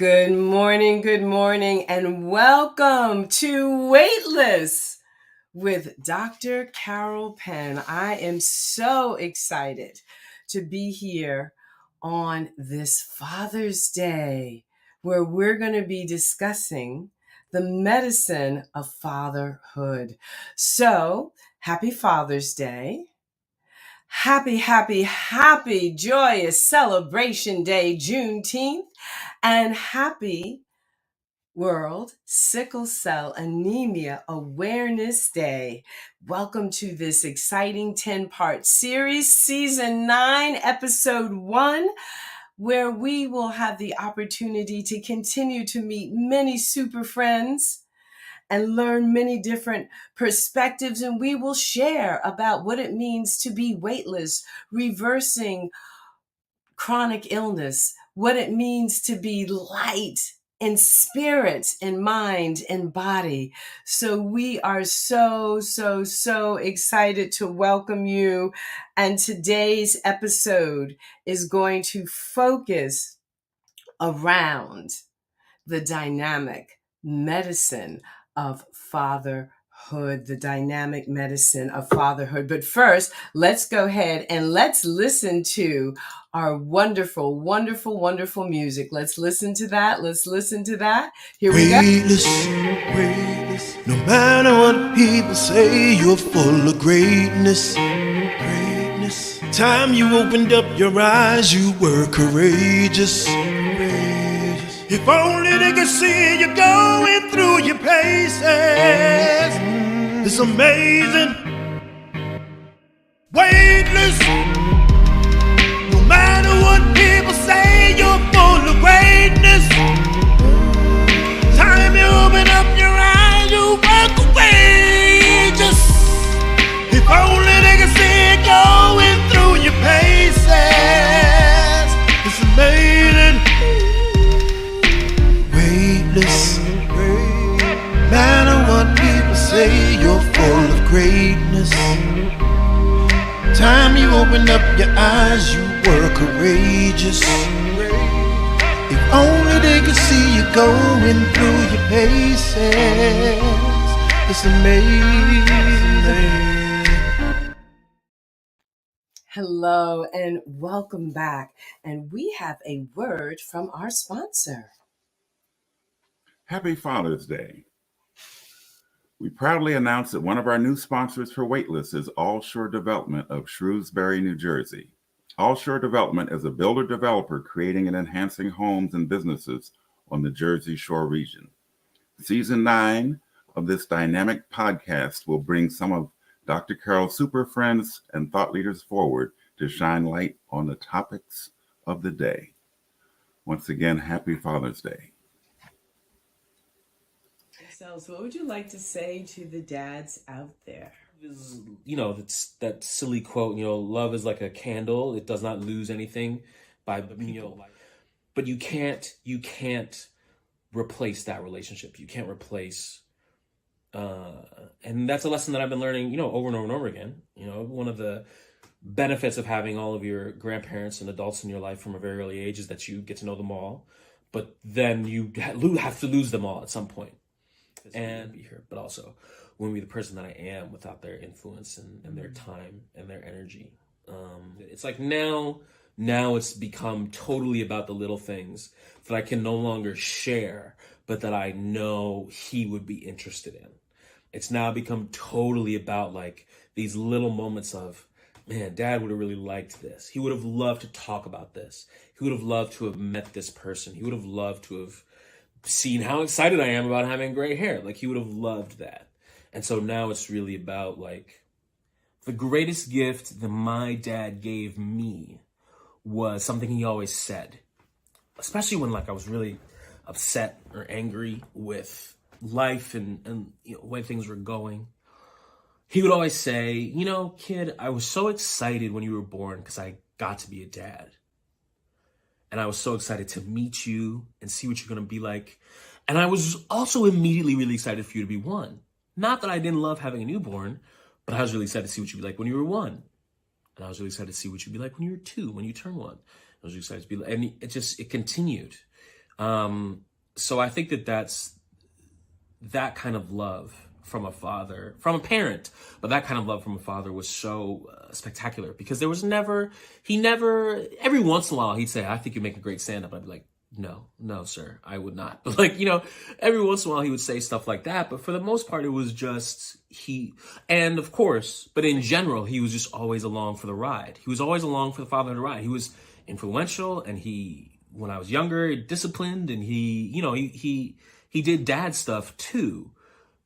Good morning, and welcome to Weightless with Dr. Carol Penn. I am so excited to be here on this Father's Day, where we're going to be discussing the medicine of fatherhood. So, happy Father's Day. Happy, joyous Celebration Day, Juneteenth, and happy World Sickle Cell Anemia Awareness Day. Welcome to this exciting 10-part series, Season 9, Episode 1, where we will have the opportunity to continue to meet many super friends and learn many different perspectives, and we will share about what it means to be weightless, reversing chronic illness, what it means to be light in spirit, in mind, in body. So we are so excited to welcome you. And today's episode is going to focus around the dynamic medicine of fatherhood, the dynamic medicine of fatherhood. But first, let's go ahead and let's listen to our wonderful music. Let's listen to that. Here we go. Weightless, no matter what people say, you're full of greatness. Time you opened up your eyes, you were courageous. If only they could see you going through your paces. It's amazing. Weightless. No matter what people say, you're full of greatness. Time you open up your eyes, you were courageous. If only they could see you going through your paces. It's amazing. Weightless. Matter what people say, you're full of greatness. Time you opened up your eyes, you were courageous. If only they could see you going through your paces. It's amazing. Hello and welcome back. And we have a word from our sponsor. Happy Father's Day. We proudly announce that one of our new sponsors for Weightless is Allshore Development of Shrewsbury, New Jersey. Allshore Development is a builder-developer creating and enhancing homes and businesses on the Jersey Shore region. Season 9 of this dynamic podcast will bring some of Dr. Carol's super friends and thought leaders forward to shine light on the topics of the day. Once again, happy Father's Day. So what would you like to say to the dads out there? That's that silly quote, love is like a candle. It does not lose anything by, but you can't replace that relationship. You can't replace, and that's a lesson that I've been learning, over and over and over again. One of the benefits of having all of your grandparents and adults in your life from a very early age is that you get to know them all, but then you have to lose them all at some point. And be here, but also wouldn't be the person that I am without their influence and their time and their energy. It's like now it's become totally about the little things that I can no longer share, but that I know he would be interested in. It's now become totally about like these little moments of, man, Dad would have really liked this. He would have loved to talk about this. He would have loved to have met this person. He would have loved to have seen how excited I am about having gray hair. Like, he would have loved that. And so now it's really about like the greatest gift that my dad gave me was something he always said, especially when like I was really upset or angry with life and the way things were going. He would always say, kid, I was so excited when you were born because I got to be a dad. And I was so excited to meet you and see what you're going to be like. And I was also immediately really excited for you to be one. Not that I didn't love having a newborn, but I was really excited to see what you'd be like when you were one. And I was really excited to see what you'd be like when you were two, when you turn one. I was really excited to be like, and it continued. So I think that's that kind of love from a father, from a parent, but that kind of love from a father was so spectacular, because there was never, every once in a while he'd say, I think you make a great stand-up. I'd be like, no, sir, I would not. But like, every once in a while he would say stuff like that. But for the most part, it was just and of course, but in general, he was just always along for the ride. He was always along for the fatherhood ride. He was influential, and when I was younger, disciplined, and he did dad stuff too,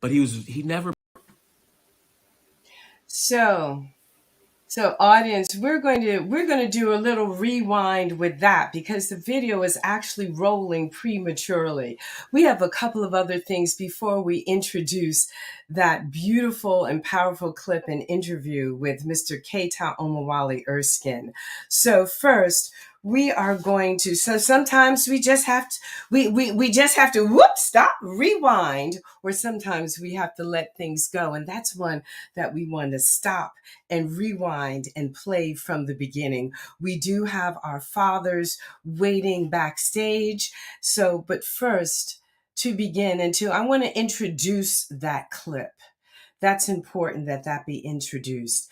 but he never. So audience, we're going to do a little rewind with that, because the video is actually rolling prematurely. We have a couple of other things before we introduce that beautiful and powerful clip and interview with Mr. Keita Erskine. So first, we are going to, so sometimes we just have to, we just have to stop, rewind, or sometimes we have to let things go. And that's one that we want to stop and rewind and play from the beginning. We do have our fathers waiting backstage. So, but first, to begin I want to introduce that clip. That's important that be introduced.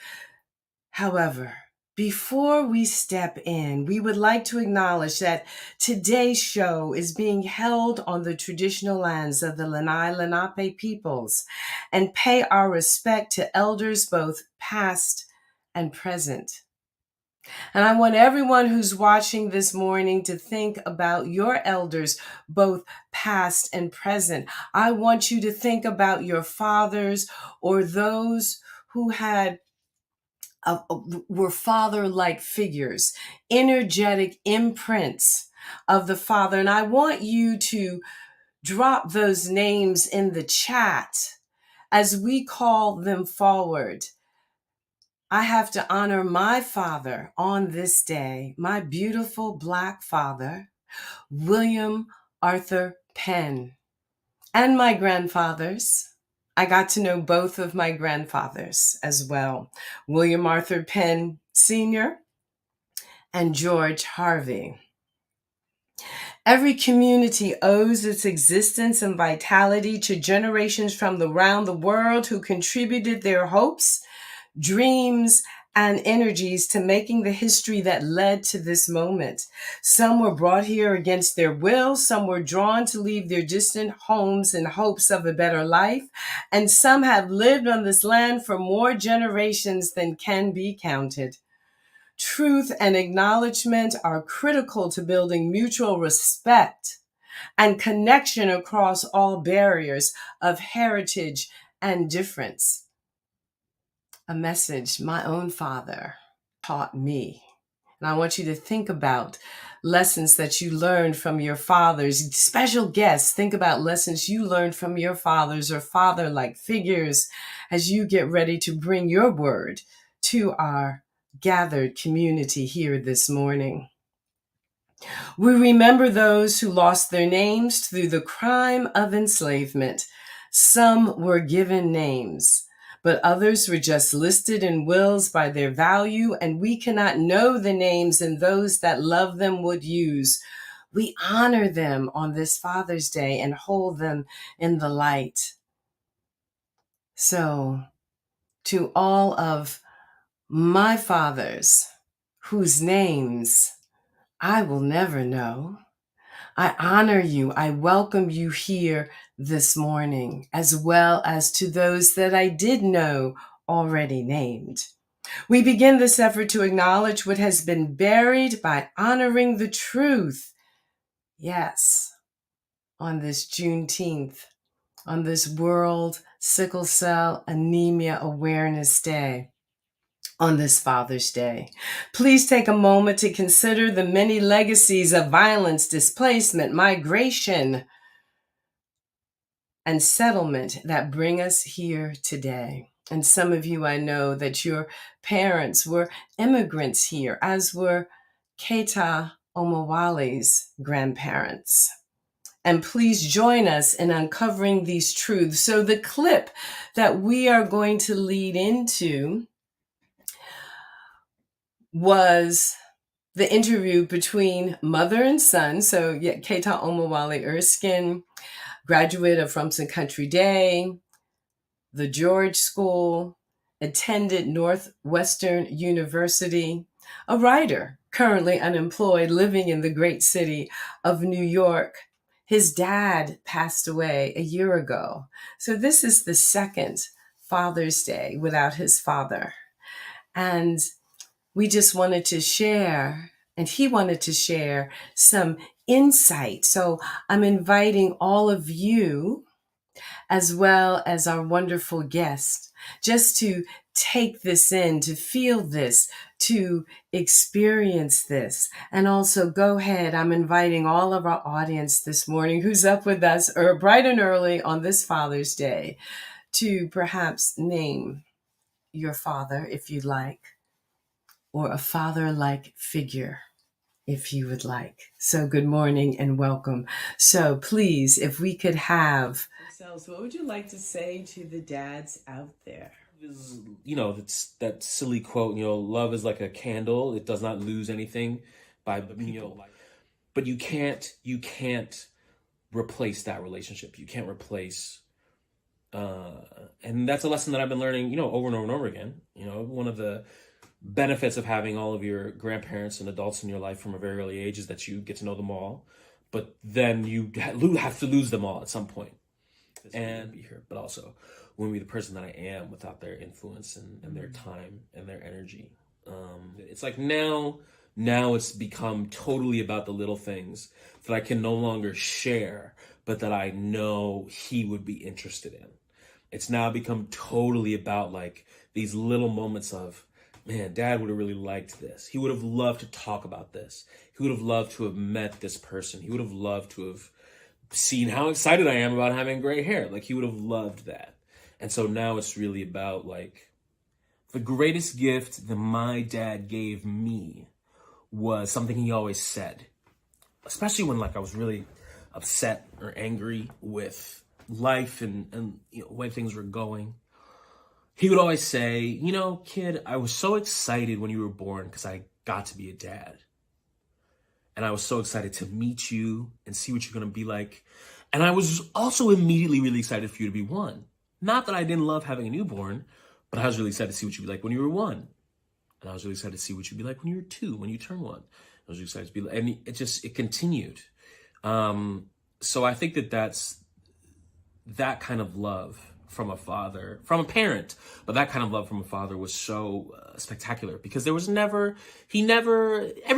However, before we step in, we would like to acknowledge that today's show is being held on the traditional lands of the Lanai Lenape peoples, and pay our respect to elders both past and present. And I want everyone who's watching this morning to think about your elders, both past and present. I want you to think about your fathers, or those who were father-like figures, energetic imprints of the father. And I want you to drop those names in the chat as we call them forward. I have to honor my father on this day, my beautiful Black father, William Arthur Penn, and my grandfathers. I got to know both of my grandfathers as well, William Arthur Penn Sr. and George Harvey. Every community owes its existence and vitality to generations from around the world who contributed their hopes, dreams, and energies to making the history that led to this moment. Some were brought here against their will, some were drawn to leave their distant homes in hopes of a better life, and some have lived on this land for more generations than can be counted. Truth and acknowledgement are critical to building mutual respect and connection across all barriers of heritage and difference. A message my own father taught me. And I want you to think about lessons that you learned from your fathers. Special guests, think about lessons you learned from your fathers or father-like figures as you get ready to bring your word to our gathered community here this morning. We remember those who lost their names through the crime of enslavement. Some were given names, but others were just listed in wills by their value, and we cannot know the names and those that love them would use. We honor them on this Father's Day and hold them in the light. So, to all of my fathers, whose names I will never know, I honor you. I welcome you here this morning, as well as to those that I did know already named. We begin this effort to acknowledge what has been buried by honoring the truth. Yes, on this Juneteenth, on this World Sickle Cell Anemia Awareness Day, on this Father's Day. Please take a moment to consider the many legacies of violence, displacement, migration, and settlement that bring us here today. And some of you, I know that your parents were immigrants here, as were Keita Omowale's grandparents. And please join us in uncovering these truths. So the clip that we are going to lead into was the interview between mother and son. So yeah, Keita Omowale Erskine, graduate of Rumson Country Day, the George School, attended Northwestern University, a writer, currently unemployed, living in the great city of New York. His dad passed away a year ago. So this is the second Father's Day without his father. And we just wanted to share, and he wanted to share some insight. So I'm inviting all of you, as well as our wonderful guest, just to take this in, to feel this, to experience this. And also go ahead, I'm inviting all of our audience this morning who's up with us bright and early on this Father's Day to perhaps name your father if you'd like, or a father-like figure if you would like. So good morning and welcome. So please, if we could have ourselves, what would you like to say to the dads out there? It's that silly quote, love is like a candle. It does not lose anything by, but you can't replace that relationship. You can't replace, and that's a lesson that I've been learning, over and over and over again. One of the benefits of having all of your grandparents and adults in your life from a very early age is that you get to know them all, but then you have to lose them all at some point. And be here, but also wouldn't be the person that I am without their influence and their time and their energy. It's like now it's become totally about the little things that I can no longer share, but that I know he would be interested in. It's now become totally about like these little moments of, man, Dad would have really liked this. He would have loved to talk about this. He would have loved to have met this person. He would have loved to have seen how excited I am about having gray hair. Like, he would have loved that. And so now it's really about, like, the greatest gift that my dad gave me was something he always said, especially when, like, I was really upset or angry with life and the way things were going. He would always say, kid, I was so excited when you were born because I got to be a dad. And I was so excited to meet you and see what you're going to be like. And I was also immediately really excited for you to be one. Not that I didn't love having a newborn, but I was really excited to see what you'd be like when you were one. And I was really excited to see what you'd be like when you were two, when you turn one. I was really excited to be like, and it continued. So I think that's that kind of love from a father, from a parent, but that kind of love from a father was so spectacular because there was every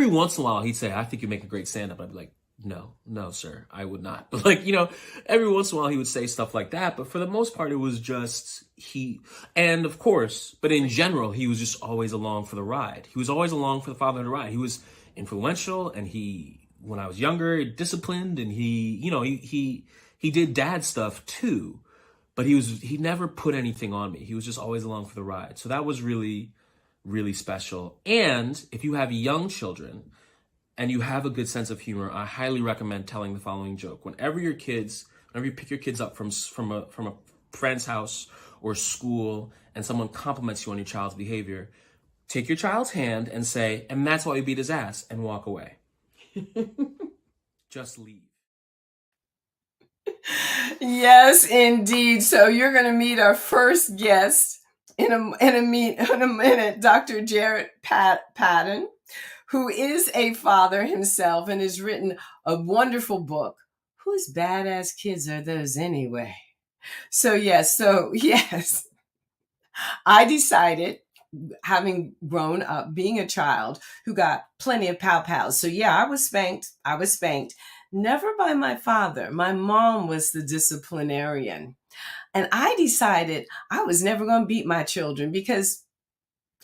once in a while he'd say, I think you make a great stand-up. I'd be like, no, sir, I would not. But every once in a while he would say stuff like that. But for the most part, it was just and of course, but in general, he was just always along for the ride. He was always along for the fatherhood ride. He was influential, and when I was younger, disciplined, and he did dad stuff too. But he never put anything on me. He was just always along for the ride. So that was really, really special. And if you have young children and you have a good sense of humor, I highly recommend telling the following joke. Whenever you pick your kids up from a friend's house or school and someone compliments you on your child's behavior, take your child's hand and say, and that's why we beat his ass, and walk away. Just leave. Yes, indeed. So you're going to meet our first guest in a minute, Dr. Jarett Patton, who is a father himself and has written a wonderful book. Whose badass kids are those anyway? So yes, I decided, having grown up, being a child who got plenty of pow-pows. So yeah, I was spanked. Never by my father. My mom was the disciplinarian. And I decided I was never going to beat my children because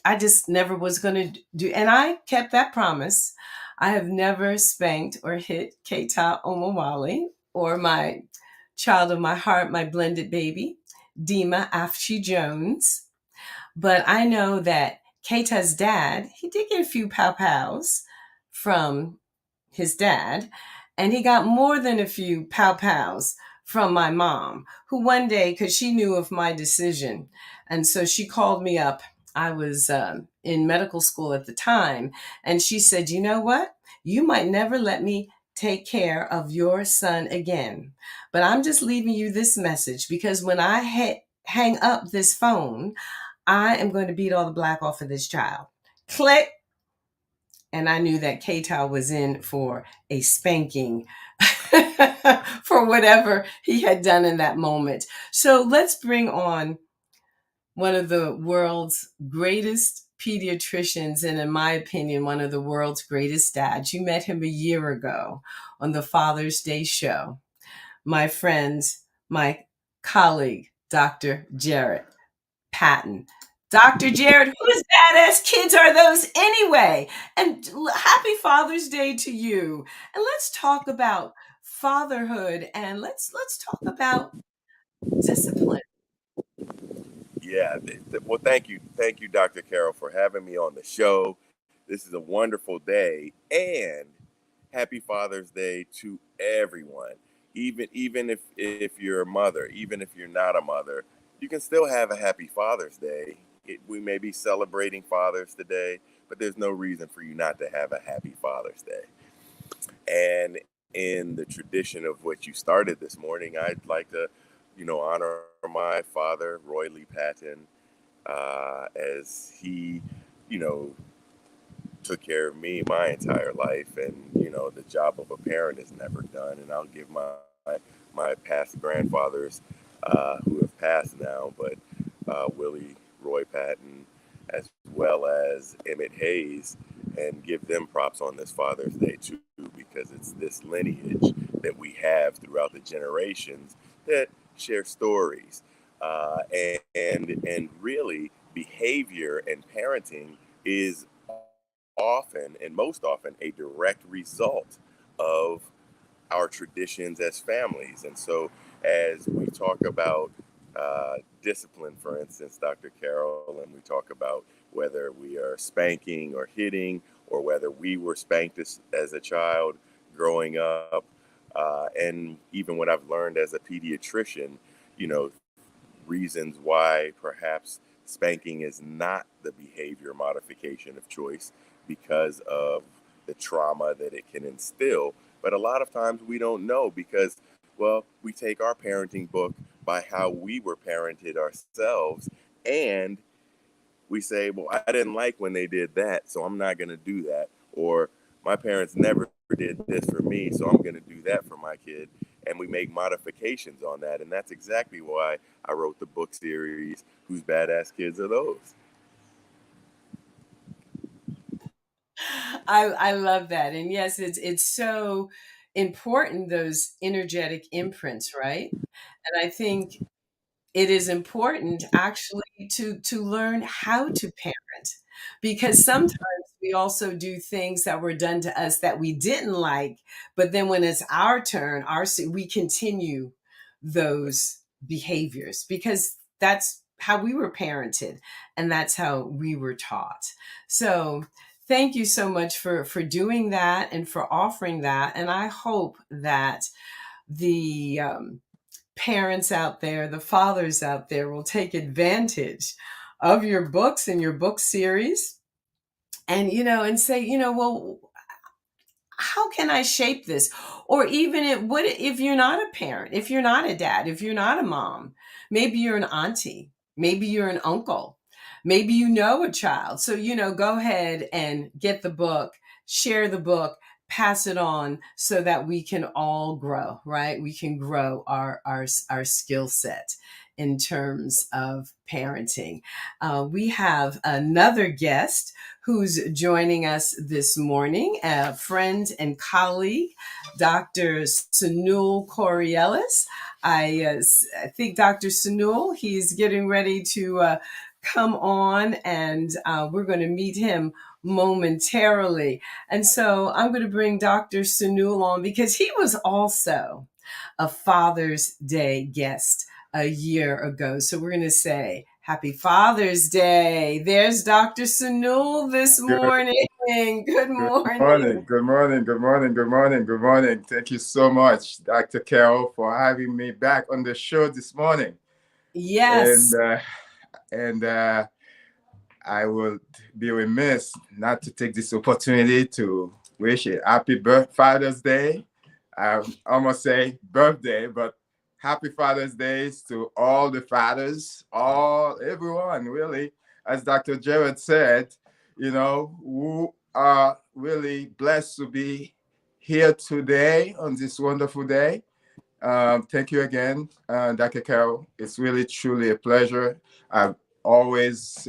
I just never was going to do. And I kept that promise. I have never spanked or hit Keita Omowale or my child of my heart, my blended baby, Diem Afshi Jones. But I know that Keita's dad, he did get a few pow-pows from his dad. And he got more than a few pow-pows from my mom, who one day, because she knew of my decision, and so she called me up. I was in medical school at the time. And she said, you know what? You might never let me take care of your son again. But I'm just leaving you this message, because when I hang up this phone, I am going to beat all the black off of this child. Click. And I knew that Keita was in for a spanking for whatever he had done in that moment. So let's bring on one of the world's greatest pediatricians, and in my opinion, one of the world's greatest dads. You met him a year ago on the Father's Day show. My friends, my colleague, Dr. Jarett Patton. Dr. Jarett, whose badass kids are those anyway? And happy Father's Day to you. And let's talk about fatherhood, and let's talk about discipline. Yeah. Well, thank you, Dr. Carol, for having me on the show. This is a wonderful day, and happy Father's Day to everyone. Even if you're a mother, even if you're not a mother, you can still have a happy Father's Day. We may be celebrating fathers today, but there's no reason for you not to have a happy Father's Day. And in the tradition of what you started this morning, I'd like to, honor my father, Roy Lee Patton, as he, you know, took care of me my entire life. And, the job of a parent is never done. And I'll give my past grandfathers who have passed now, but Willie Roy Patton, as well as Emmett Hayes, and give them props on this Father's Day too, because it's this lineage that we have throughout the generations that share stories, and really behavior and parenting is often and most often a direct result of our traditions as families. And so as we talk about discipline, for instance, Dr. Carol, and we talk about whether we are spanking or hitting, or whether we were spanked as a child growing up, and even what I've learned as a pediatrician, reasons why perhaps spanking is not the behavior modification of choice because of the trauma that it can instill. But a lot of times we don't know because, well, we take our parenting book by how we were parented ourselves, and we say, well, I didn't like when they did that, so I'm not going to do that. Or my parents never did this for me, so I'm going to do that for my kid. And we make modifications on that. And that's exactly why I wrote the book series, Whose Badass Kids Are Those? I love that. And yes, it's so important, those energetic imprints, right? And I think it is important actually to learn how to parent, because sometimes we also do things that were done to us that we didn't like, but then when it's our turn, we continue those behaviors because that's how we were parented and that's how we were taught. So thank you so much for doing that and for offering that. And I hope that the parents out there, the fathers out there, will take advantage of your books and your book series, and and say, well, how can I shape this? Or even if you're not a parent, if you're not a dad, if you're not a mom, maybe you're an auntie, maybe you're an uncle, maybe you know a child. So, go ahead and get the book, share the book, pass it on so that we can all grow, right? We can grow our skill set in terms of parenting. We have another guest who's joining us this morning, a friend and colleague, Dr. Sanul Correlius. I think Dr. Sanul, he's getting ready to come on, and we're going to meet him momentarily. And so I'm going to bring Dr. Sanul on because he was also a Father's Day guest a year ago. So we're going to say Happy Father's Day. There's Dr. Sanul this morning. Good morning. Good morning. Good morning. Good morning. Good morning. Thank you so much, Dr. Carol, for having me back on the show this morning. Yes. And I would be remiss not to take this opportunity to wish a happy Father's Day. I almost say birthday, but happy Father's Day to all the fathers, everyone really. As Dr. Jarett said, who are really blessed to be here today on this wonderful day. Thank you again, Dr. Carol. It's really, truly a pleasure. I've always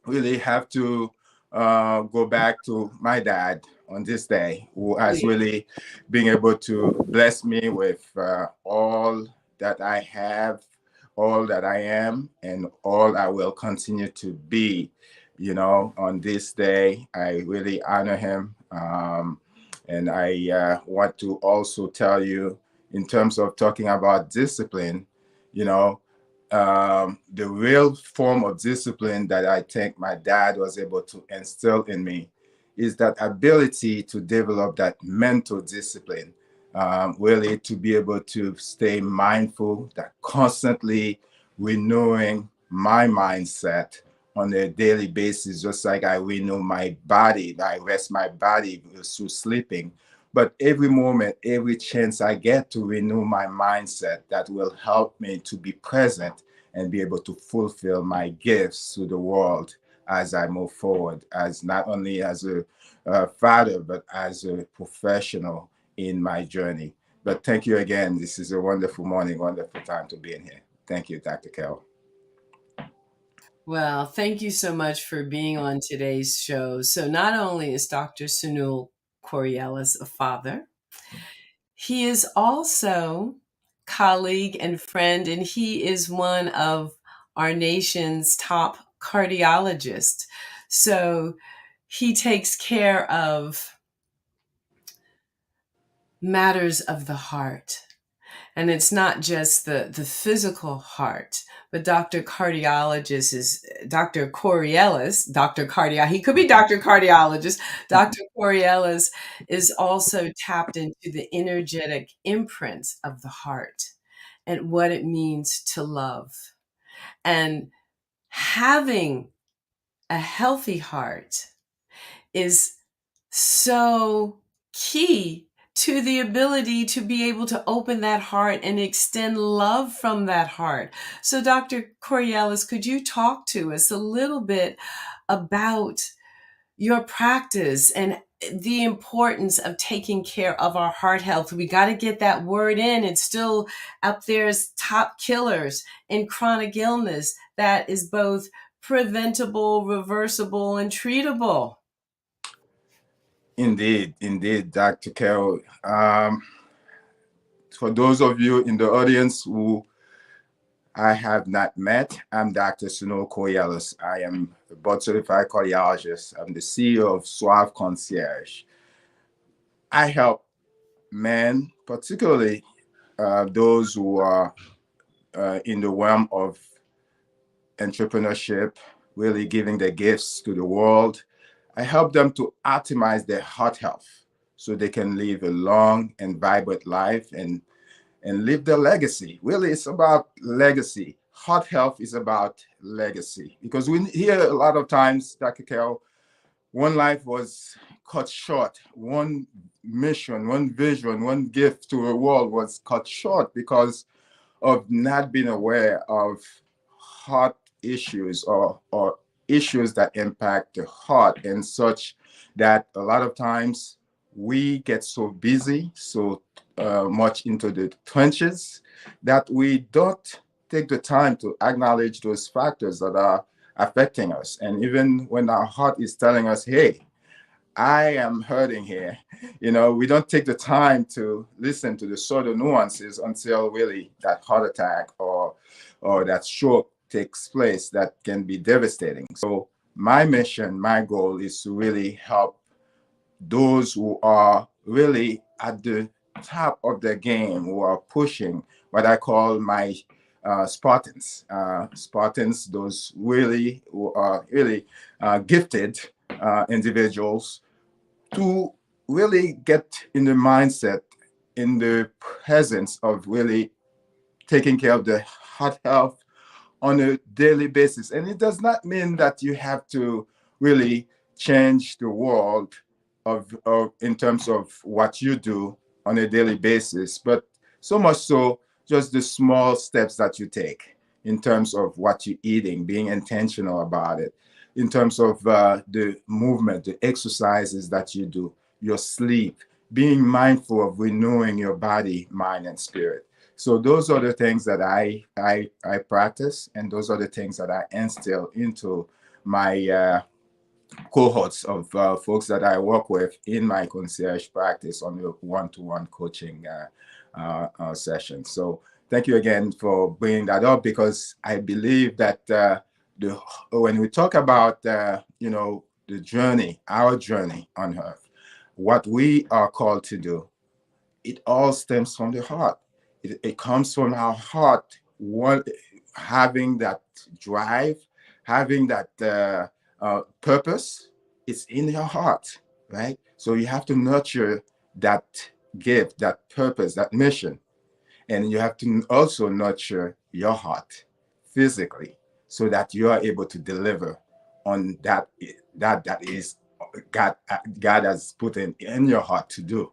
really have to go back to my dad on this day, who has really been able to bless me with all that I have, all that I am, and all I will continue to be. On this day, I really honor him. And I want to also tell you, in terms of talking about discipline, the real form of discipline that I think my dad was able to instill in me is that ability to develop that mental discipline, really to be able to stay mindful, that constantly renewing my mindset on a daily basis, just like I renew my body, I rest my body through sleeping. But every moment, every chance I get to renew my mindset, that will help me to be present and be able to fulfill my gifts to the world as I move forward, as not only as a father, but as a professional in my journey. But thank you again. This is a wonderful morning, wonderful time to be in here. Thank you, Dr. Carol. Well, thank you so much for being on today's show. So not only is Dr. Sanul Correlius a father, he is also colleague and friend, and he is one of our nation's top cardiologists. So he takes care of matters of the heart. And it's not just the physical heart, but Dr. Cardiologist is Dr. Correlius, he could be Dr. Cardiologist. Dr. Correlius is also tapped into the energetic imprints of the heart and what it means to love. And having a healthy heart is so key to the ability to be able to open that heart and extend love from that heart. So Dr. Correlius, could you talk to us a little bit about your practice and the importance of taking care of our heart health? We got to get that word in. It's still up there as top killers in chronic illness that is both preventable, reversible, and treatable. Indeed, Dr. Carol. For those of you in the audience who I have not met, I'm Dr. Sanul Correlius. I am a board-certified cardiologist. I'm the CEO of Suave Concierge. I help men, particularly those who are in the realm of entrepreneurship, really giving their gifts to the world. I help them to optimize their heart health so they can live a long and vibrant life and live their legacy. Really, it's about legacy. Heart health is about legacy, because we hear a lot of times, Dr. Carol, one life was cut short, one mission, one vision, one gift to the world was cut short because of not being aware of heart issues or issues that impact the heart, and such that a lot of times we get so busy, so much into the trenches, that we don't take the time to acknowledge those factors that are affecting us. And even when our heart is telling us, hey, I am hurting here, we don't take the time to listen to the sort of nuances until really that heart attack or that stroke takes place, that can be devastating. So my mission, my goal is to really help those who are really at the top of their game, who are pushing what I call my Spartans. Spartans, those really who are really gifted individuals, to really get in the mindset, in the presence of really taking care of the heart health, on a daily basis. And it does not mean that you have to really change the world of in terms of what you do on a daily basis, but so much so just the small steps that you take in terms of what you're eating, being intentional about it, in terms of the movement, the exercises that you do, your sleep, being mindful of renewing your body, mind, and spirit. So those are the things that I practice, and those are the things that I instill into my cohorts of folks that I work with in my concierge practice on the one-to-one coaching session. So thank you again for bringing that up, because I believe that when we talk about the journey, our journey on earth, what we are called to do, it all stems from the heart. It comes from our heart, having that drive, having that purpose. It's in your heart, right? So you have to nurture that gift, that purpose, that mission. And you have to also nurture your heart physically, so that you are able to deliver on that is God has put in your heart to do.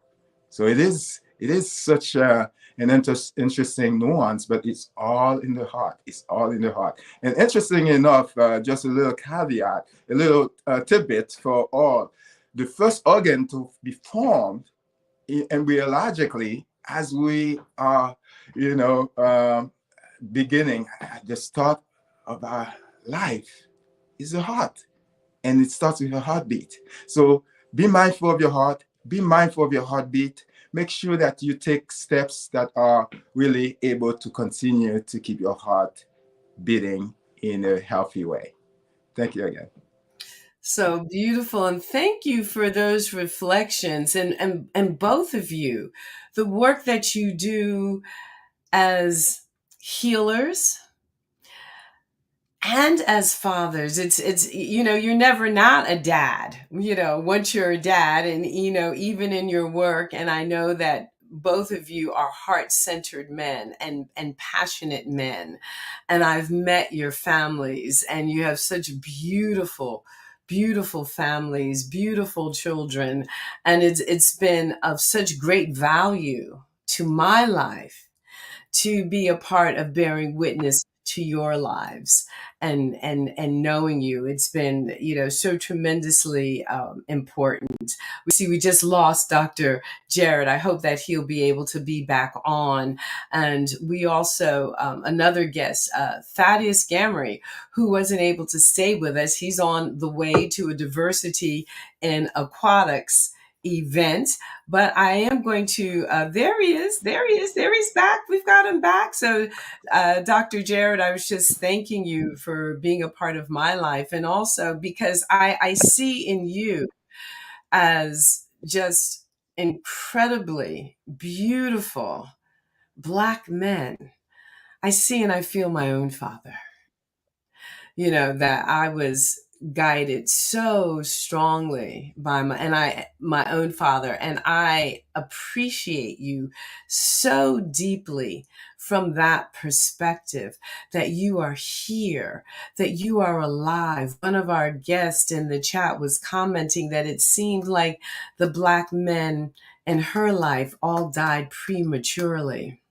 So it is such an interesting nuance, but it's all in the heart. It's all in the heart. And interesting enough, just a little caveat, a little tidbit for all. The first organ to be formed embryologically, as we are, beginning at the start of our life, is the heart. And it starts with a heartbeat. So be mindful of your heart, be mindful of your heartbeat. Make sure that you take steps that are really able to continue to keep your heart beating in a healthy way. Thank you again. So beautiful. And thank you for those reflections. And both of you, the work that you do as healers and as fathers. It's you're never not a dad, once you're a dad, and even in your work. And I know that both of you are heart-centered men and passionate men, and I've met your families, and you have such beautiful families, beautiful children, and it's been of such great value to my life to be a part of bearing witness to your lives and knowing you. It's been so tremendously important. We just lost Dr. Jarett. I hope that he'll be able to be back on. And we also another guest, Thaddeus Gamory, who wasn't able to stay with us. He's on the way to a diversity in aquatics event, but I am going to there he's back. We've got him back. So Dr. Jarett, I was just thanking you for being a part of my life, and also because I see in you as just incredibly beautiful Black men. I see and I feel my own father, that I was guided so strongly by my own father, and I appreciate you so deeply from that perspective, that you are here, that you are alive. One of our guests in the chat was commenting that it seemed like the Black men in her life all died prematurely.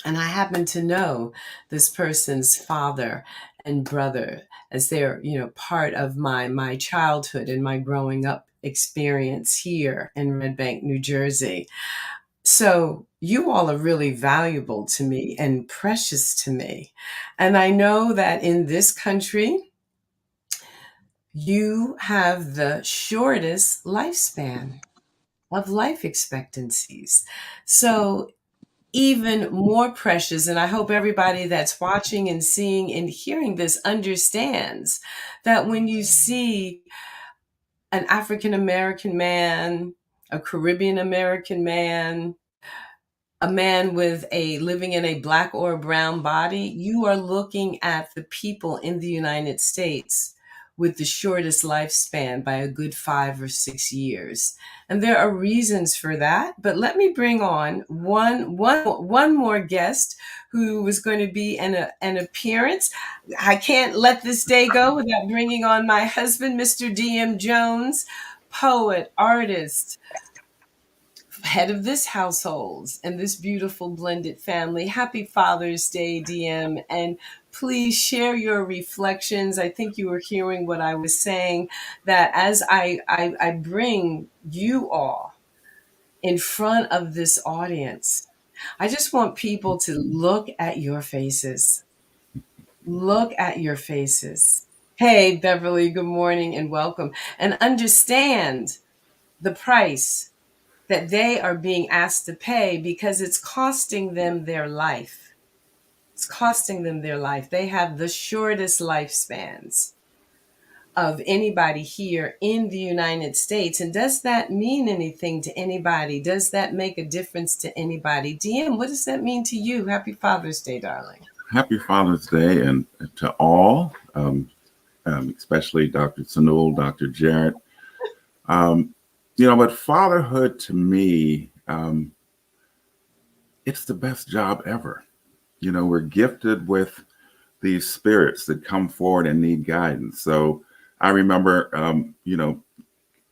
And I happen to know this person's father and brother, as they're, part of my childhood and my growing up experience here in Red Bank, New Jersey. So you all are really valuable to me and precious to me. And I know that in this country, you have the shortest lifespan of life expectancies. So even more precious. And I hope everybody that's watching and seeing and hearing this understands that when you see an African American man, a Caribbean American man, a man with living in a Black or brown body, you are looking at the people in the United States with the shortest lifespan by a good 5 or 6 years. And there are reasons for that. But let me bring on one more guest who was going to be an appearance. I can't let this day go without bringing on my husband, Mr. Diem Jones, poet, artist, head of this household and this beautiful blended family. Happy Father's Day, Diem. And please share your reflections. I think you were hearing what I was saying, that as I bring you all in front of this audience, I just want people to look at your faces. Look at your faces. Hey, Beverly, good morning and welcome. And understand the price that they are being asked to pay, because it's costing them their life. It's costing them their life. They have the shortest lifespans of anybody here in the United States. And does that mean anything to anybody? Does that make a difference to anybody? Diem, what does that mean to you? Happy Father's Day, darling. Happy Father's Day, and to all, especially Dr. Sanul, Dr. Jarett. But fatherhood to me, it's the best job ever. We're gifted with these spirits that come forward and need guidance. So I remember,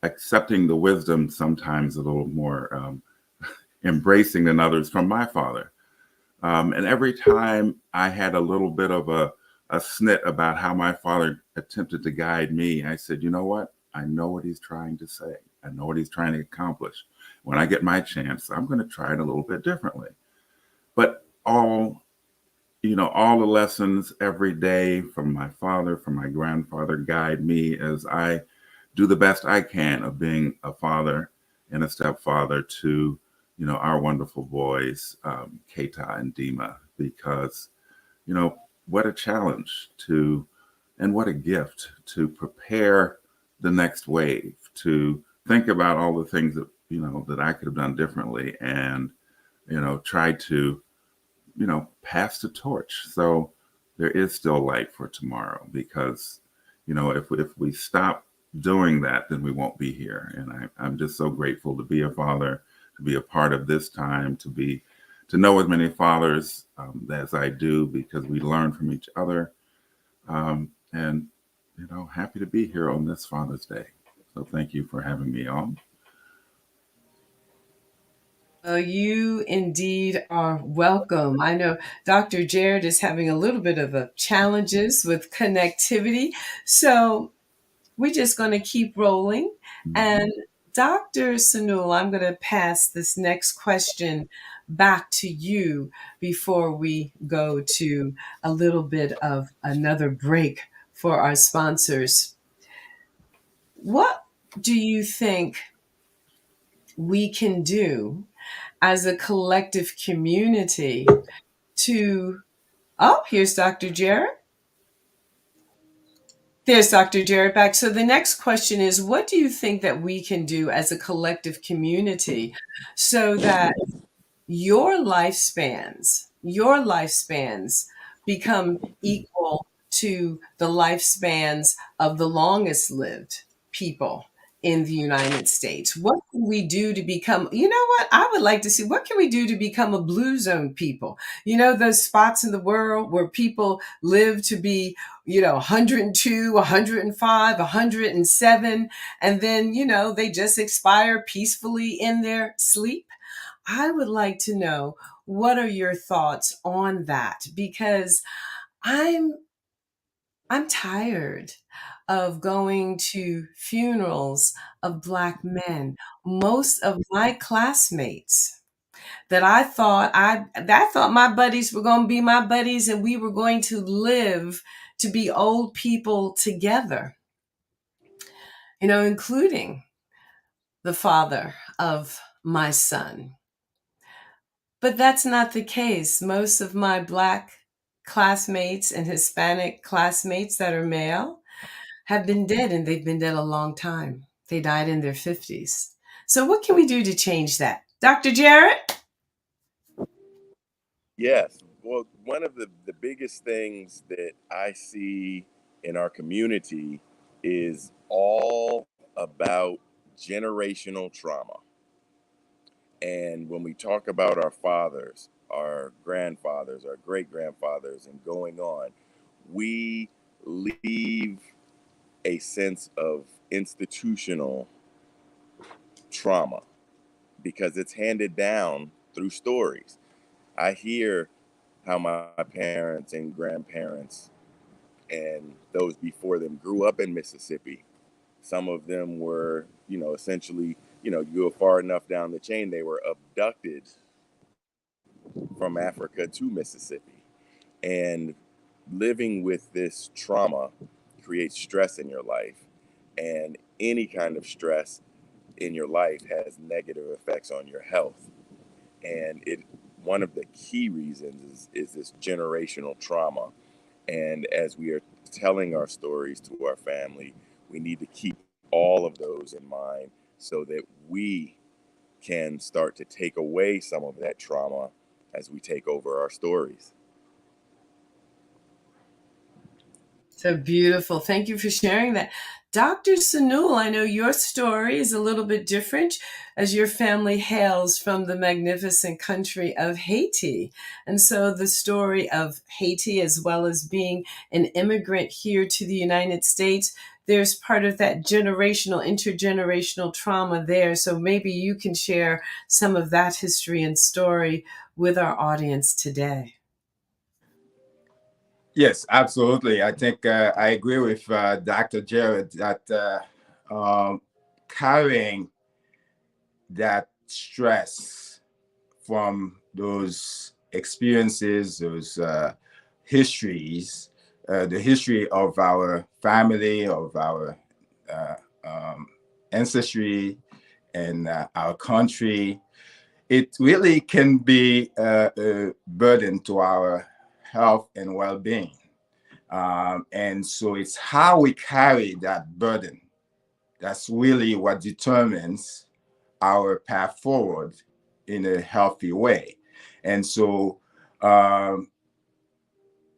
accepting the wisdom sometimes a little more embracing than others from my father. And every time I had a little bit of a snit about how my father attempted to guide me, I said, you know what? I know what he's trying to say. I know what he's trying to accomplish. When I get my chance, I'm going to try it a little bit differently. But all the lessons every day from my father, from my grandfather, guide me as I do the best I can of being a father and a stepfather to, our wonderful boys, Keita and Diem, because, what a challenge and what a gift to prepare the next wave, to think about all the things that, that I could have done differently and, try to, pass the torch. So there is still light for tomorrow, because, if we stop doing that, then we won't be here. And I'm just so grateful to be a father, to be a part of this time, to know as many fathers as I do, because we learn from each other. And happy to be here on this Father's Day. So thank you for having me on. Well, you indeed are welcome. I know Dr. Jarett is having a little bit of challenges with connectivity, so we're just going to keep rolling. And Dr. Sanul, I'm going to pass this next question back to you before we go to a little bit of another break for our sponsors. What do you think we can do as a collective community to... Oh, here's Dr. Jarett. There's Dr. Jarett back. So the next question is, what do you think that we can do as a collective community so that your lifespans become equal to the lifespans of the longest lived people in the United States? What can we do to become, I would like to see, what can we do to become a blue zone people? Those spots in the world where people live to be, 102, 105, 107, and then, they just expire peacefully in their sleep. I would like to know, what are your thoughts on that? Because I'm tired of going to funerals of Black men. Most of my classmates that I thought my buddies were going to be my buddies, and we were going to live to be old people together, including the father of my son. But that's not the case. Most of my Black classmates and Hispanic classmates that are male have been dead, and they've been dead a long time. They died in their 50s. So what can we do to change that? Dr. Jarett? Yes. Well, one of the biggest things that I see in our community is all about generational trauma. And when we talk about our fathers, our grandfathers, our great grandfathers, and going on, we leave a sense of institutional trauma because it's handed down through stories. I hear how my parents and grandparents and those before them grew up in Mississippi. Some of them were, essentially, you go far enough down the chain, they were abducted from Africa to Mississippi. And living with this trauma creates stress in your life. And any kind of stress in your life has negative effects on your health. And one of the key reasons is this generational trauma. And as we are telling our stories to our family, we need to keep all of those in mind so that we can start to take away some of that trauma as we take over our stories. So beautiful. Thank you for sharing that. Dr. Sanul, I know your story is a little bit different as your family hails from the magnificent country of Haiti. And so the story of Haiti, as well as being an immigrant here to the United States, there's part of that intergenerational trauma there. So maybe you can share some of that history and story with our audience today. Yes, absolutely. I think I agree with Dr. Jarett that carrying that stress from those experiences, those histories, the history of our family, of our ancestry, and our country, it really can be a burden to our health and well-being. And so it's how we carry that burden. That's really what determines our path forward in a healthy way. And so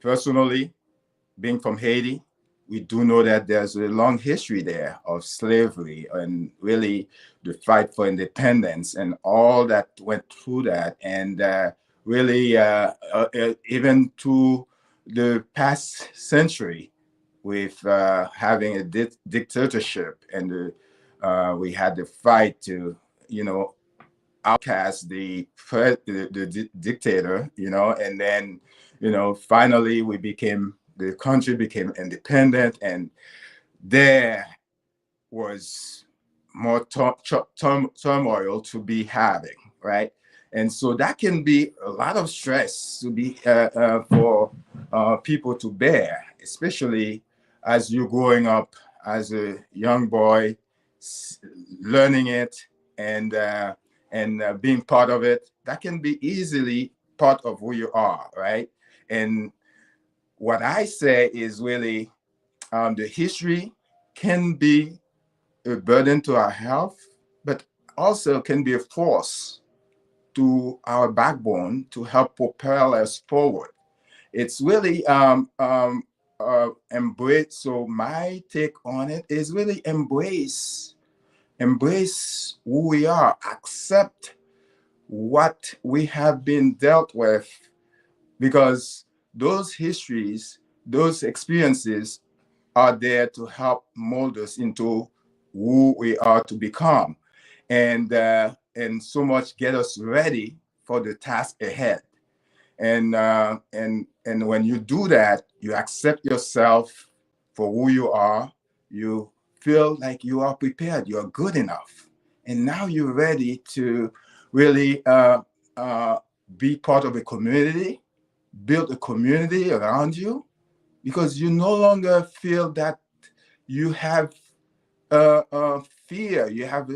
personally, being from Haiti, we do know that there's a long history there of slavery and really the fight for independence and all that went through that. And really, even to the past century, with having a dictatorship, and we had the fight to, outcast the dictator, and then, finally the country became independent, and there was more turmoil to be having, right? And so that can be a lot of stress to be for people to bear, especially as you're growing up as a young boy, learning it and being part of it. That can be easily part of who you are, right? And what I say is really the history can be a burden to our health, but also can be a force to our backbone to help propel us forward. It's really embrace. So my take on it is really embrace who we are, accept what we have been dealt with, because those histories, those experiences are there to help mold us into who we are to become, and so much get us ready for the task ahead. And when you do that, you accept yourself for who you are. You feel like you are prepared, you are good enough, and now you're ready to really be part of a community, build a community around you, because you no longer feel that you have fear, you have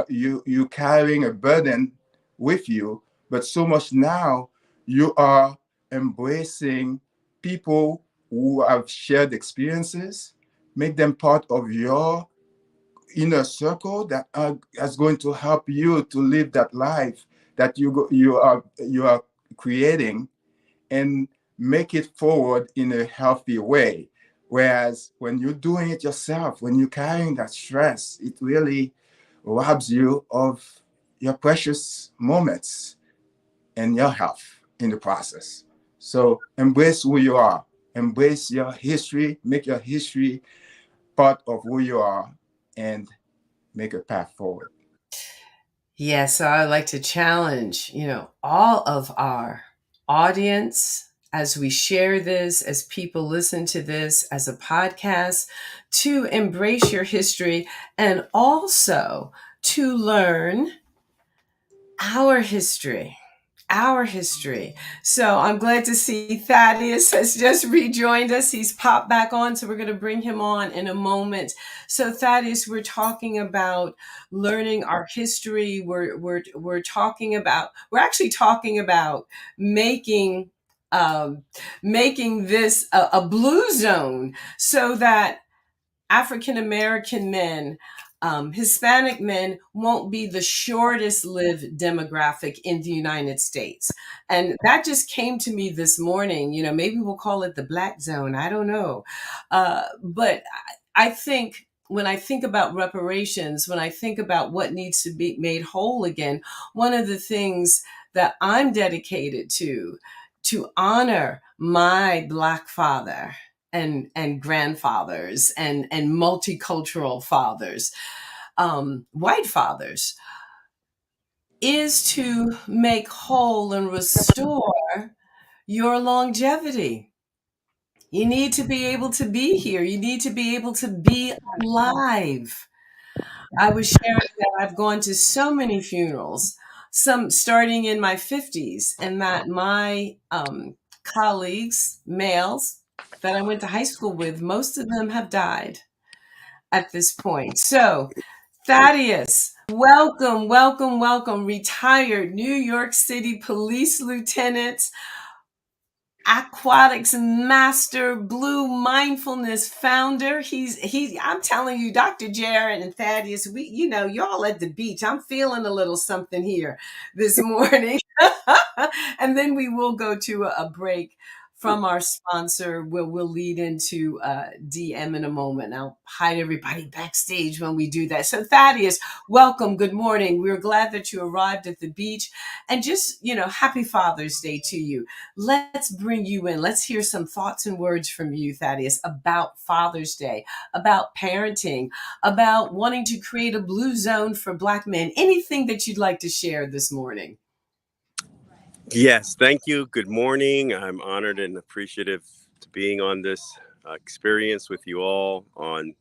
you carrying a burden with you, but so much now you are embracing people who have shared experiences, make them part of your inner circle that is going to help you to live that life that you are creating, and make it forward in a healthy way. Whereas when you're doing it yourself, when you're carrying that stress, it really robs you of your precious moments and your health in the process. So embrace who you are, embrace your history, make your history part of who you are, and make a path forward. Yeah, so I like to challenge, all of our audience as we share this, as people listen to this as a podcast, to embrace your history and also to learn our history. Our history. So I'm glad to see Thaddeus has just rejoined us. He's popped back on, so we're going to bring him on in a moment. So Thaddeus, we're talking about learning our history. We're actually talking about making making this a blue zone so that African American men, Hispanic men won't be the shortest lived demographic in the United States. And that just came to me this morning. Maybe we'll call it the black zone. I don't know. But I think when I think about reparations, when I think about what needs to be made whole again, one of the things that I'm dedicated to honor my Black father and grandfathers and multicultural fathers, white fathers, is to make whole and restore your longevity. You need to be able to be here. You need to be able to be alive. I was sharing that I've gone to so many funerals, some starting in my 50s, and that my colleagues, males that I went to high school with, most of them have died at this point. So, Thaddeus, welcome, welcome, welcome, retired New York City police lieutenant, aquatics master, blue mindfulness founder. I'm telling you, Dr. Jarett and Thaddeus, y'all at the beach. I'm feeling a little something here this morning. And then we will go to a break from our sponsor where we'll lead into Diem in a moment. I'll hide everybody backstage when we do that. So Thaddeus, welcome. Good morning. We're glad that you arrived at the beach, and just, happy Father's Day to you. Let's bring you in. Let's hear some thoughts and words from you, Thaddeus, about Father's Day, about parenting, about wanting to create a blue zone for Black men. Anything that you'd like to share this morning? Yes, thank you. Good morning. I'm honored and appreciative to being on this experience with you all on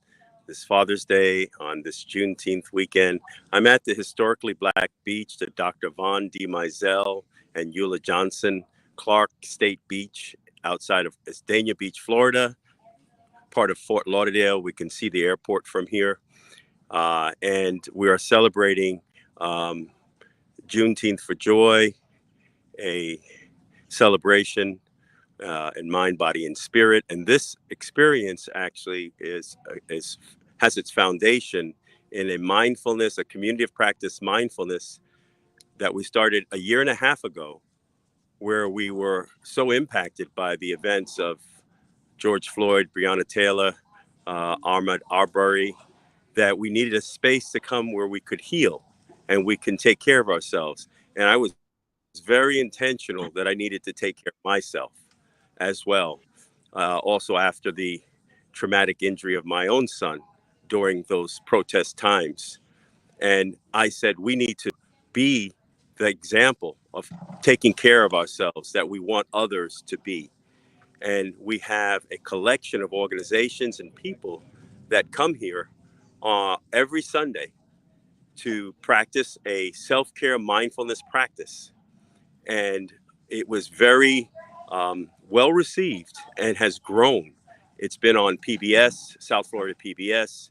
this Father's Day, on this Juneteenth weekend. I'm at the historically Black beach, the Dr. Von D. Mizell and Eula Johnson Clark State Beach outside of Dania Beach, Florida, part of Fort Lauderdale. We can see the airport from here. And we are celebrating Juneteenth for Joy, a celebration in mind, body, and spirit. And this experience actually has its foundation in a mindfulness, a community of practice mindfulness that we started a year and a half ago, where we were so impacted by the events of George Floyd, Breonna Taylor, Ahmaud Arbery, that we needed a space to come where we could heal and we can take care of ourselves. And I was very intentional that I needed to take care of myself as well. Also, after the traumatic injury of my own son during those protest times. And I said, we need to be the example of taking care of ourselves that we want others to be. And we have a collection of organizations and people that come here every Sunday to practice a self-care mindfulness practice. And it was very well received and has grown. It's been on PBS, South Florida PBS.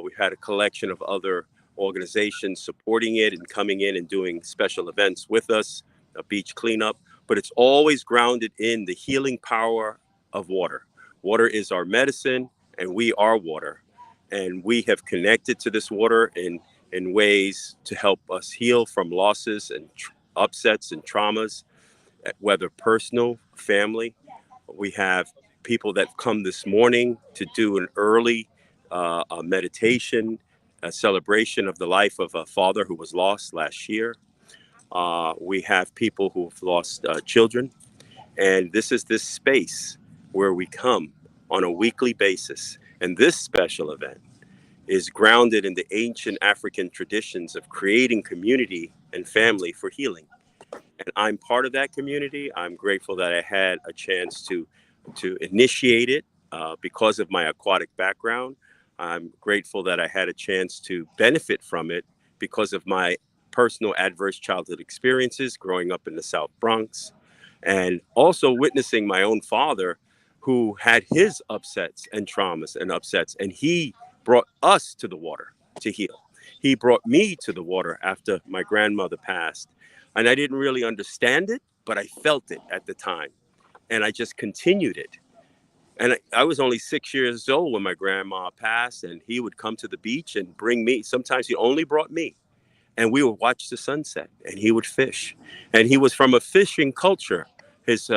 We've had a collection of other organizations supporting it and coming in and doing special events with us, a beach cleanup. But it's always grounded in the healing power of water. Water is our medicine, and we are water. And we have connected to this water in ways to help us heal from losses and upsets and traumas, whether personal, family. We have people that come this morning to do an early meditation, a celebration of the life of a father who was lost last year. We have people who've lost children. And this is this space where we come on a weekly basis. And this special event is grounded in the ancient African traditions of creating community and family for healing. And I'm part of that community. I'm grateful that I had a chance to initiate it because of my aquatic background. I'm grateful that I had a chance to benefit from it because of my personal adverse childhood experiences growing up in the South Bronx, and also witnessing my own father who had his upsets and traumas and upsets, and he brought us to the water to heal. He brought me to the water after my grandmother passed. And I didn't really understand it, but I felt it at the time. And I just continued it. And I was only 6 years old when my grandma passed, and he would come to the beach and bring me. Sometimes he only brought me. And we would watch the sunset, and he would fish. And he was from a fishing culture. His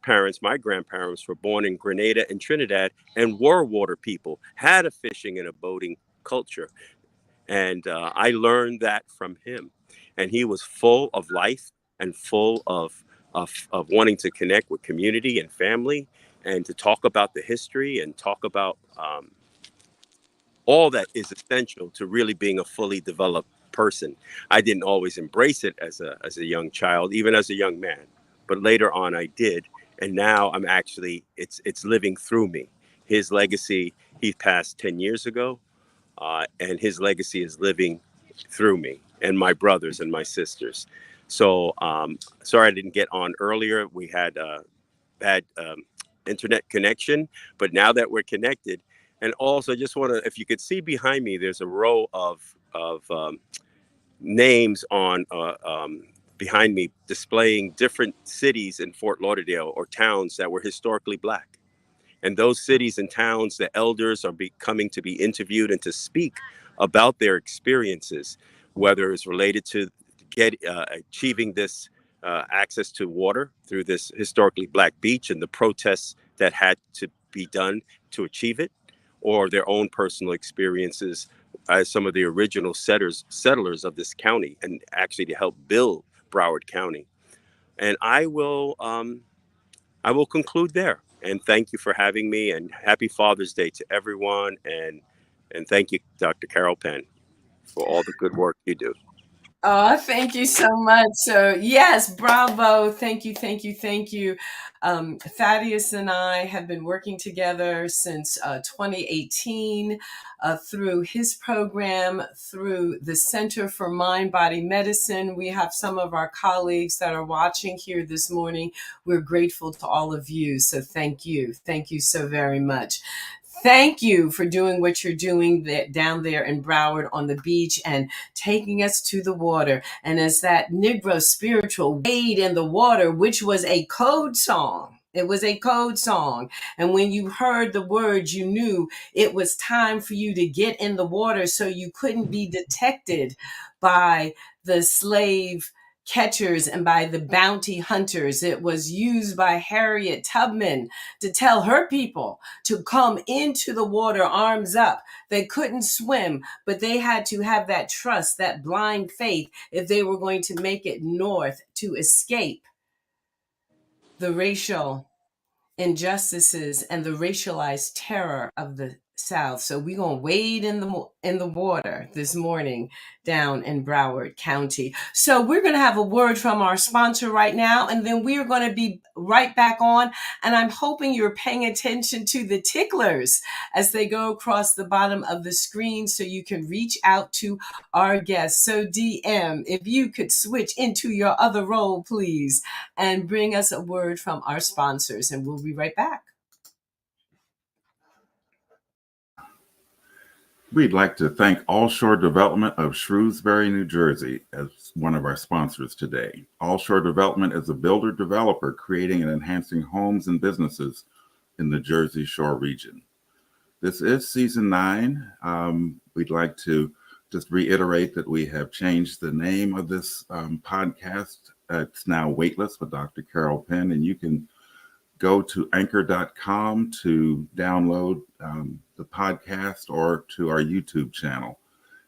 parents, my grandparents, were born in Grenada and Trinidad and were water people, had a fishing and a boating culture. And I learned that from him. And he was full of life and full of wanting to connect with community and family and to talk about the history and talk about all that is essential to really being a fully developed person. I didn't always embrace it as a young child, even as a young man, but later on I did. And now I'm actually, it's living through me. His legacy, he passed 10 years ago, and his legacy is living through me and my brothers and my sisters. So sorry I didn't get on earlier. We had bad internet connection, but now that we're connected, and also just want to, if you could see behind me, there's a row of names on behind me displaying different cities in Fort Lauderdale or towns that were historically Black. And those cities and towns, the elders are coming to be interviewed and to speak about their experiences, whether it's related to achieving this access to water through this historically Black beach and the protests that had to be done to achieve it, or their own personal experiences as some of the original settlers of this county, and actually to help build Broward County. And I will conclude there. And thank you for having me, and happy Father's Day to everyone. And thank you, Dr. Carol Penn, for all the good work you do. Oh, thank you so much. So yes, bravo. Thank you, thank you, thank you. Thaddeus and I have been working together since 2018 through his program, through the Center for Mind-Body Medicine. We have some of our colleagues that are watching here this morning. We're grateful to all of you. So thank you. Thank you so very much. Thank you for doing what you're doing down there in Broward on the beach and taking us to the water. And as that Negro spiritual wade in the water, which was a code song. It was a code song. And when you heard the words, you knew it was time for you to get in the water so you couldn't be detected by the slave catchers and by the bounty hunters. It was used by Harriet Tubman to tell her people to come into the water arms up. They couldn't swim, but they had to have that trust, that blind faith, if they were going to make it north to escape the racial injustices and the racialized terror of the South. So we're going to wade in the water this morning down in Broward County. So we're going to have a word from our sponsor right now, and then we're going to be right back on. And I'm hoping you're paying attention to the ticklers as they go across the bottom of the screen so you can reach out to our guests. So Diem, if you could switch into your other role, please, and bring us a word from our sponsors, and we'll be right back. We'd like to thank Allshore Development of Shrewsbury, New Jersey, as one of our sponsors today. Allshore Development is a builder-developer creating and enhancing homes and businesses in the Jersey Shore region. This is season 9. We'd like to just reiterate that we have changed the name of this podcast. It's now Weightless with Dr. Carol Penn, and you can go to anchor.com to download the podcast or to our YouTube channel.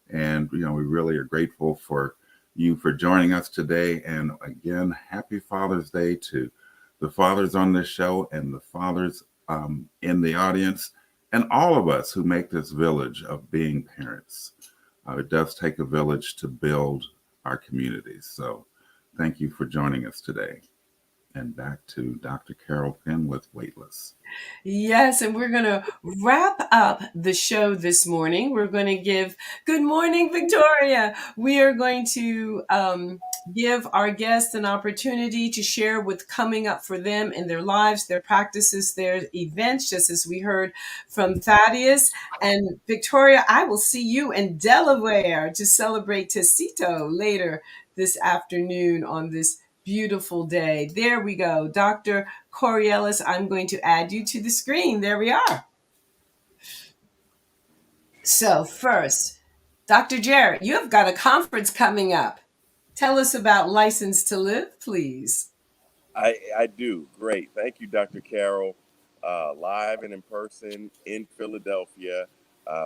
And, we really are grateful for you for joining us today. And again, happy Father's Day to the fathers on this show and the fathers in the audience and all of us who make this village of being parents. It does take a village to build our communities. So thank you for joining us today. And back to Dr. Carol Penn with Weightless. Yes, and we're going to wrap up the show this morning. We're going to give good morning, Victoria. We are going to give our guests an opportunity to share what's coming up for them in their lives, their practices, their events, just as we heard from Thaddeus. And Victoria, I will see you in Delaware to celebrate Tecito later this afternoon on this beautiful day. There we go. Dr. Correlius, I'm going to add you to the screen. There we are. So first, Dr. Jarett, you have got a conference coming up. Tell us about License to Live, please. I do. Great. Thank you, Dr. Carol. Live and in person in Philadelphia.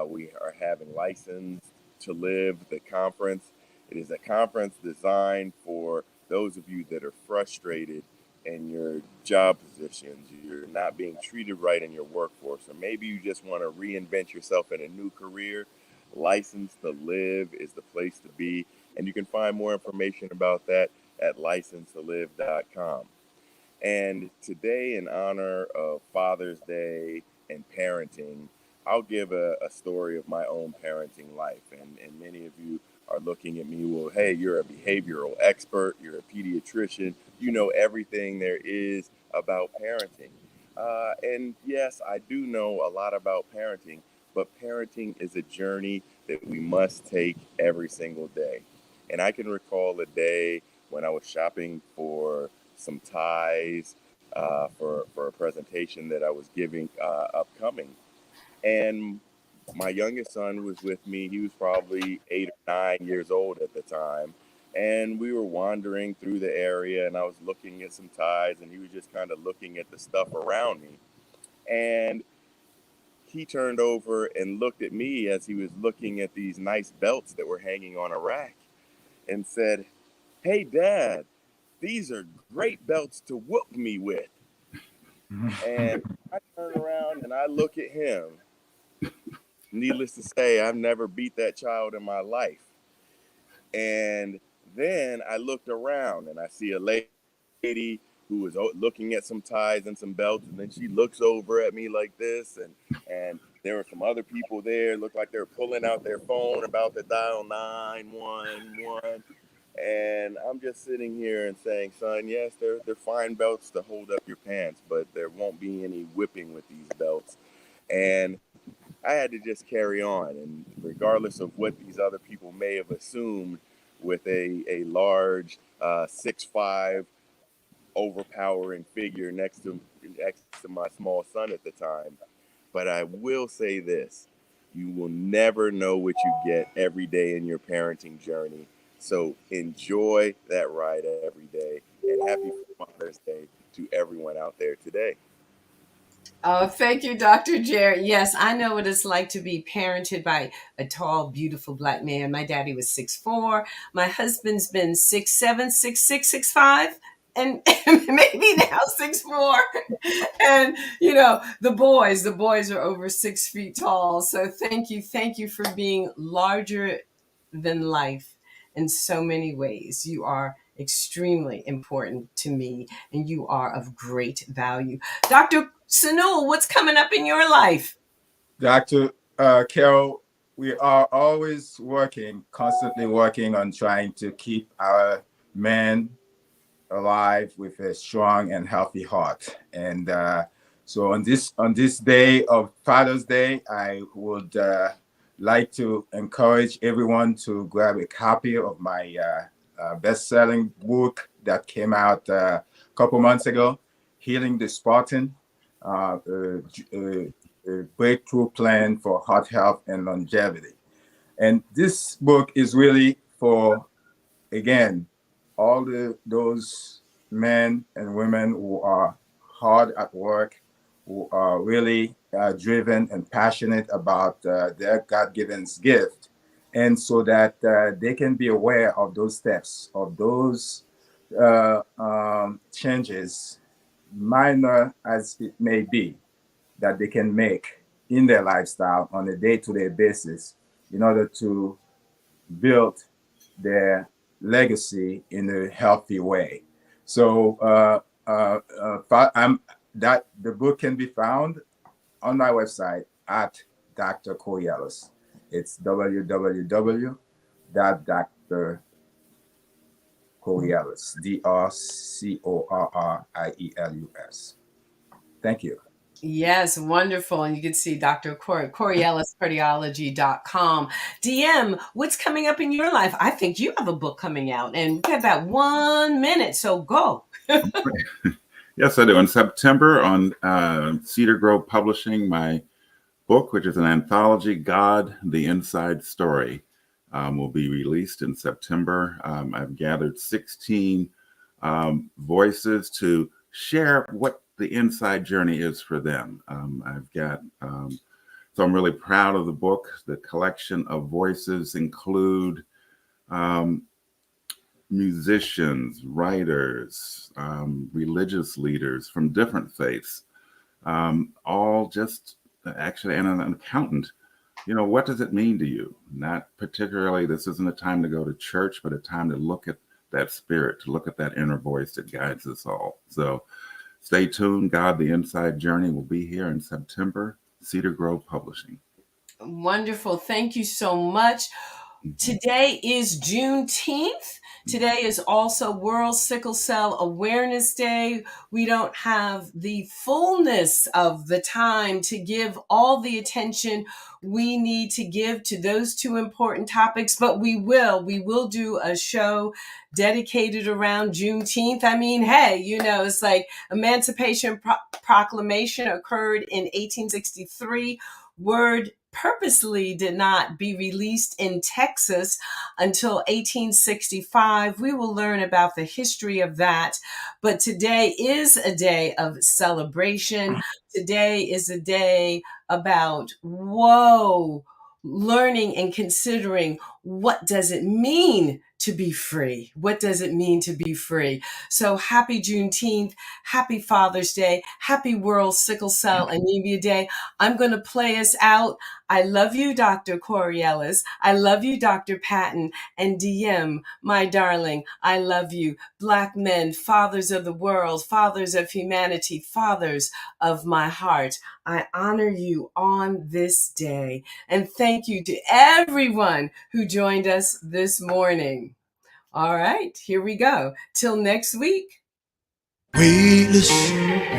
We are having License to Live, the conference. It is a conference designed for those of you that are frustrated in your job positions. You're not being treated right in your workforce, or maybe you just want to reinvent yourself in a new career. License to Live is the place to be. And you can find more information about that at licensetoLive.com. And today, in honor of Father's Day and parenting, I'll give a story of my own parenting life. And many of you are looking at me, well, hey, you're a behavioral expert, you're a pediatrician, you know everything there is about parenting. And yes, I do know a lot about parenting, but parenting is a journey that we must take every single day. And I can recall a day when I was shopping for some ties for a presentation that I was giving upcoming. And my youngest son was with me. He was probably 8 or 9 years old at the time. And we were wandering through the area, and I was looking at some ties, and he was just kind of looking at the stuff around me. And he turned over and looked at me as he was looking at these nice belts that were hanging on a rack and said, "Hey, Dad, these are great belts to whoop me with." And I turn around and I look at him. Needless to say, I've never beat that child in my life. And then I looked around and I see a lady who was looking at some ties and some belts, and then she looks over at me like this, and there were some other people there, looked like they were pulling out their phone about to dial 911. And I'm just sitting here and saying, son, yes, they're fine belts to hold up your pants, but there won't be any whipping with these belts. And I had to just carry on. And regardless of what these other people may have assumed with a large 6'5", overpowering figure next to my small son at the time. But I will say this, you will never know what you get every day in your parenting journey. So enjoy that ride every day, and happy Father's Day to everyone out there today. Oh, thank you, Dr. Jarett. Yes, I know what it's like to be parented by a tall, beautiful Black man. My daddy was 6'4". My husband's been 6'7", 6'6", 6'5", and maybe now 6'4". And, the boys are over 6 feet tall. So thank you for being larger than life in so many ways. You are extremely important to me, and you are of great value. Dr. Sanul, what's coming up in your life? Dr. Carol, we are always constantly working on trying to keep our men alive with a strong and healthy heart. And so on this day of Father's Day, I would like to encourage everyone to grab a copy of my best-selling book that came out a couple months ago, Healing the Spartan, a breakthrough plan for heart health and longevity. And this book is really for, again, all those men and women who are hard at work, who are really driven and passionate about their God-given gift, and so that they can be aware of those steps, of those changes, minor as it may be, that they can make in their lifestyle on a day-to-day basis in order to build their legacy in a healthy way. So that the book can be found on my website at Dr. Correlius. It's www.drcorrelius, DRCORRIELUS. Thank you. Yes, wonderful. And you can see Dr. Correlius, cardiology.com. Diem, what's coming up in your life? I think you have a book coming out, and we have about 1 minute, so go. Yes, I do. In September on Cedar Grove Publishing, my book, which is an anthology, God, the Inside Story, will be released in September. I've gathered 16 voices to share what the inside journey is for them. So I'm really proud of the book. The collection of voices include musicians, writers, religious leaders from different faiths, all just actually, and an accountant. What does it mean to you? Not particularly, this isn't a time to go to church, but a time to look at that spirit, to look at that inner voice that guides us all. So stay tuned. God, the Inside Journey will be here in September. Cedar Grove Publishing. Wonderful. Thank you so much. Today is Juneteenth. Today is also World Sickle Cell Awareness Day. We don't have the fullness of the time to give all the attention we need to give to those two important topics, but we will. We will do a show dedicated around Juneteenth. I mean, hey, it's like Emancipation Proclamation occurred in 1863. Word purposely did not be released in Texas until 1865. We will learn about the history of that. But today is a day of celebration. Today is a day about, learning and considering what does it mean to be free? What does it mean to be free? So happy Juneteenth, happy Father's Day, happy World Sickle Cell Anemia Day. I'm going to play us out. I love you, Dr. Correlius. I love you, Dr. Patton. And Diem, my darling, I love you. Black men, fathers of the world, fathers of humanity, fathers of my heart. I honor you on this day. And thank you to everyone who joined us this morning. All right, here we go. Till next week. Weightless,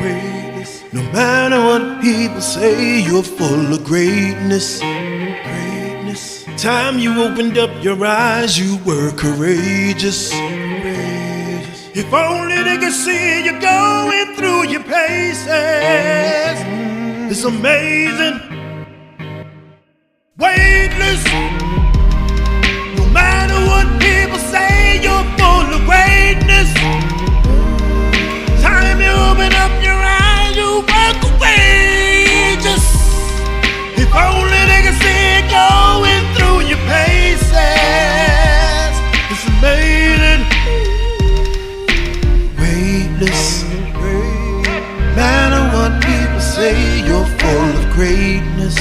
weightless. No matter what people say, you're full of greatness, greatness. Time you opened up your eyes, you were courageous, courageous. If only they could see you going through your paces. It's amazing. Weightless. No matter what people say, you're full of greatness. Time you open up your eyes, you walk courageous. If only they could see it going through your paces. It's amazing. Weightless. No matter what people say, you're full of greatness.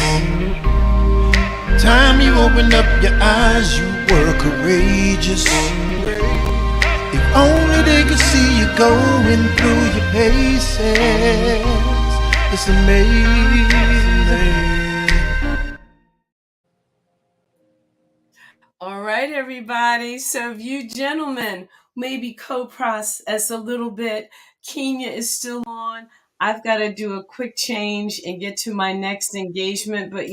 Time you opened up your eyes, you were courageous. If only they could see you going through your paces. It's amazing. All right, everybody. So if you gentlemen maybe co-process a little bit, Kenya is still on. I've got to do a quick change and get to my next engagement. But,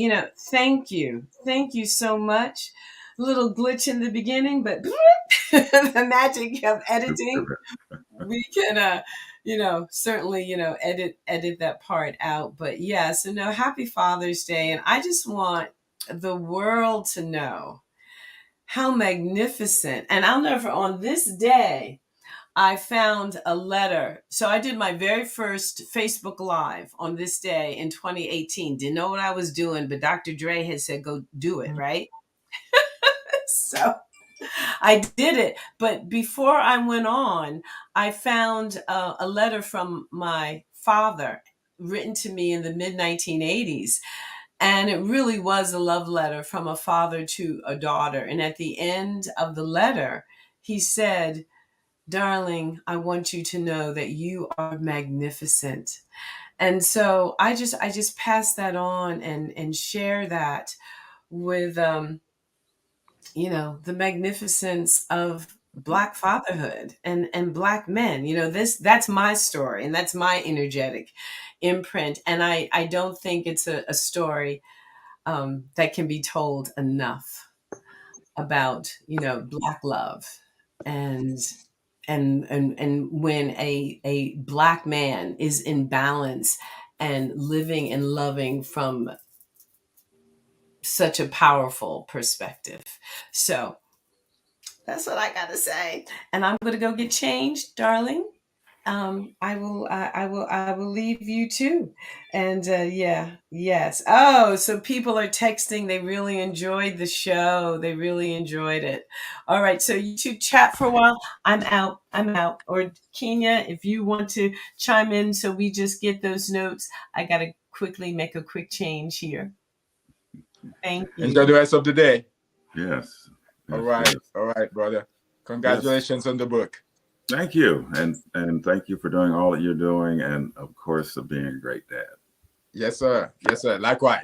thank you. Thank you so much. A little glitch in the beginning, but the magic of editing, we can, certainly, edit that part out. But yeah, so no, happy Father's Day. And I just want the world to know how magnificent. And I'll never, on this day, I found a letter. So I did my very first Facebook Live on this day in 2018. Didn't know what I was doing, but Dr. Dre had said, go do it, right? So I did it. But before I went on, I found a letter from my father written to me in the mid 1980s. And it really was a love letter from a father to a daughter. And at the end of the letter, he said, darling, I want you to know that you are magnificent. And so I just pass that on and share that with you know, the magnificence of Black fatherhood and Black men. You know, that's my story and that's my energetic imprint. And I don't think it's a story that can be told enough about, you know, Black love and when a Black man is in balance and living and loving from such a powerful perspective. So that's what I gotta say. And I'm gonna go get changed, darling. I will leave you too. And yeah, yes. Oh, so people are texting. They really enjoyed the show. They really enjoyed it. All right. So you two chat for a while. I'm out. I'm out. Or Kenya, if you want to chime in, so we just get those notes. I gotta quickly make a quick change here. Thank you. Enjoy the rest of the day. Yes. All right, brother. Congratulations on the book. Thank you. And thank you for doing all that you're doing. And of course, of being a great dad. Yes, sir. Yes, sir. Likewise.